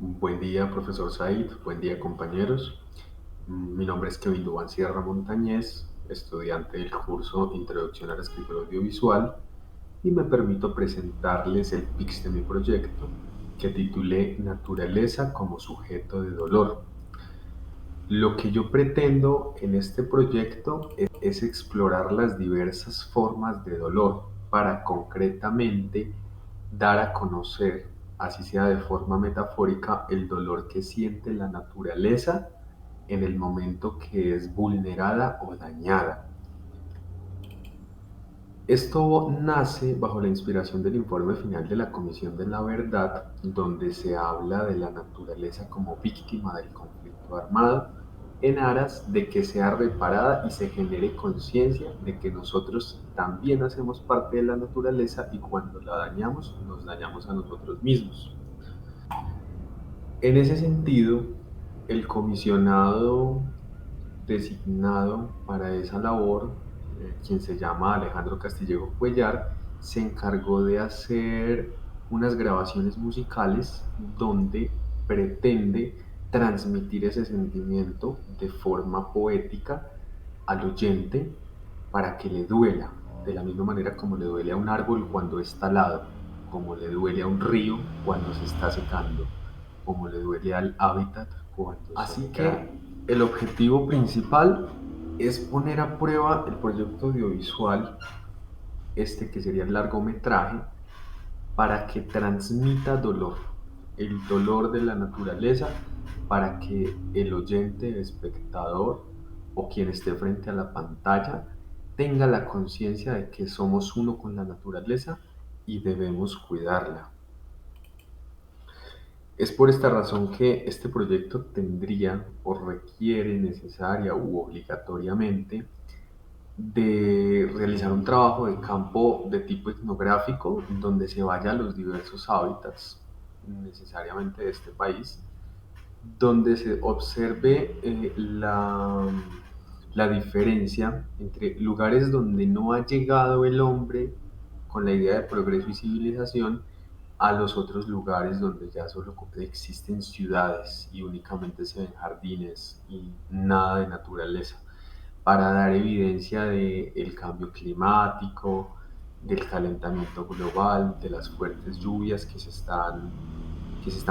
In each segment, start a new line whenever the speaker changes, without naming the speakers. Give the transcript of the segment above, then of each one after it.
Buen día, profesor Said. Buen día, compañeros. Mi nombre es Kevin Duván Sierra Montañez, estudiante del curso Introducción a la Escritura Audiovisual, y me permito presentarles el pitch de mi proyecto, que titulé Naturaleza como sujeto de dolor. Lo que yo pretendo en este proyecto es explorar las diversas formas de dolor para concretamente dar a conocer, así sea de forma metafórica, el dolor que siente la naturaleza en el momento que es vulnerada o dañada. Esto nace bajo la inspiración del informe final de la Comisión de la Verdad, donde se habla de la naturaleza como víctima del conflicto armado, en aras de que sea reparada y se genere conciencia de que nosotros también hacemos parte de la naturaleza y cuando la dañamos, nos dañamos a nosotros mismos. En ese sentido, el comisionado designado para esa labor, quien se llama Alejandro Castillejo Cuellar, se encargó de hacer unas grabaciones musicales donde pretende transmitir ese sentimiento de forma poética al oyente para que le duela, de la misma manera como le duele a un árbol cuando es talado, como le duele a un río cuando se está secando, como le duele al hábitat cuando Así que el objetivo principal es poner a prueba el proyecto audiovisual, este que sería el largometraje, para que transmita dolor, el dolor de la naturaleza, para que el oyente, el espectador o quien esté frente a la pantalla tenga la conciencia de que somos uno con la naturaleza y debemos cuidarla. Es por esta razón que este proyecto tendría o requiere necesaria u obligatoriamente de realizar un trabajo de campo de tipo etnográfico donde se vaya a los diversos hábitats necesariamente de este país, donde se observe la diferencia entre lugares donde no ha llegado el hombre con la idea de progreso y civilización a los otros lugares donde ya solo existen ciudades y únicamente se ven jardines y nada de naturaleza, para dar evidencia del cambio climático, del calentamiento global, de las fuertes lluvias que se están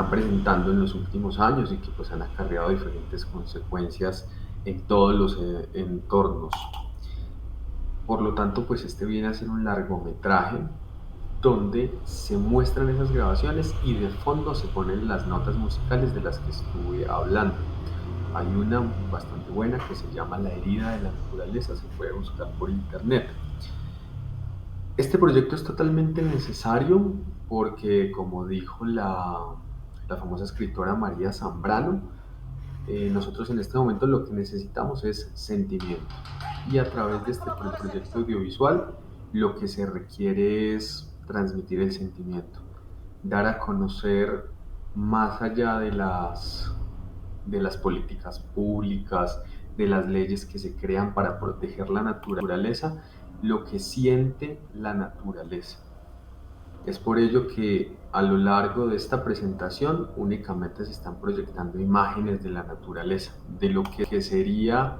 presentando en los últimos años y que pues han acarreado diferentes consecuencias en todos los entornos. Por lo tanto, pues este viene a ser un largometraje donde se muestran esas grabaciones y de fondo se ponen las notas musicales de las que estuve hablando. Hay una bastante buena que se llama La herida de la naturaleza, se puede buscar por internet. Este proyecto es totalmente necesario porque, como dijo la famosa escritora María Zambrano, nosotros en este momento lo que necesitamos es sentimiento. Y a través de este proyecto audiovisual lo que se requiere es transmitir el sentimiento, dar a conocer más allá de las políticas públicas, de las leyes que se crean para proteger la naturaleza, lo que siente la naturaleza. Es por ello que a lo largo de esta presentación únicamente se están proyectando imágenes de la naturaleza, de lo que sería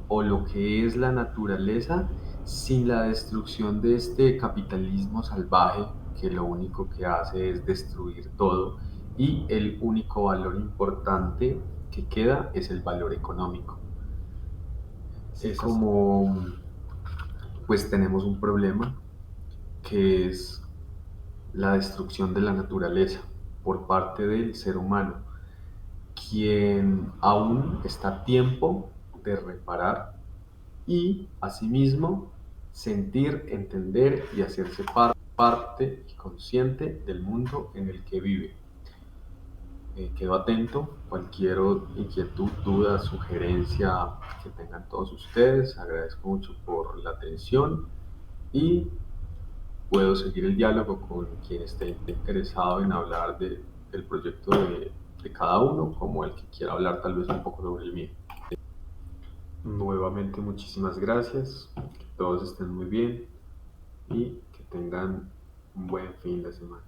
o lo que es la naturaleza sin la destrucción de este capitalismo salvaje que lo único que hace es destruir todo y el único valor importante que queda es el valor económico. Es como pues tenemos un problema que es la destrucción de la naturaleza por parte del ser humano, quien aún está a tiempo de reparar y asimismo sentir, entender y hacerse parte y consciente del mundo en el que vive. Quedo atento, cualquier inquietud, duda, sugerencia que tengan todos ustedes, agradezco mucho por la atención y puedo seguir el diálogo con quien esté interesado en hablar del proyecto de cada uno, como el que quiera hablar tal vez un poco sobre el mío. Nuevamente muchísimas gracias, que todos estén muy bien y que tengan un buen fin de semana.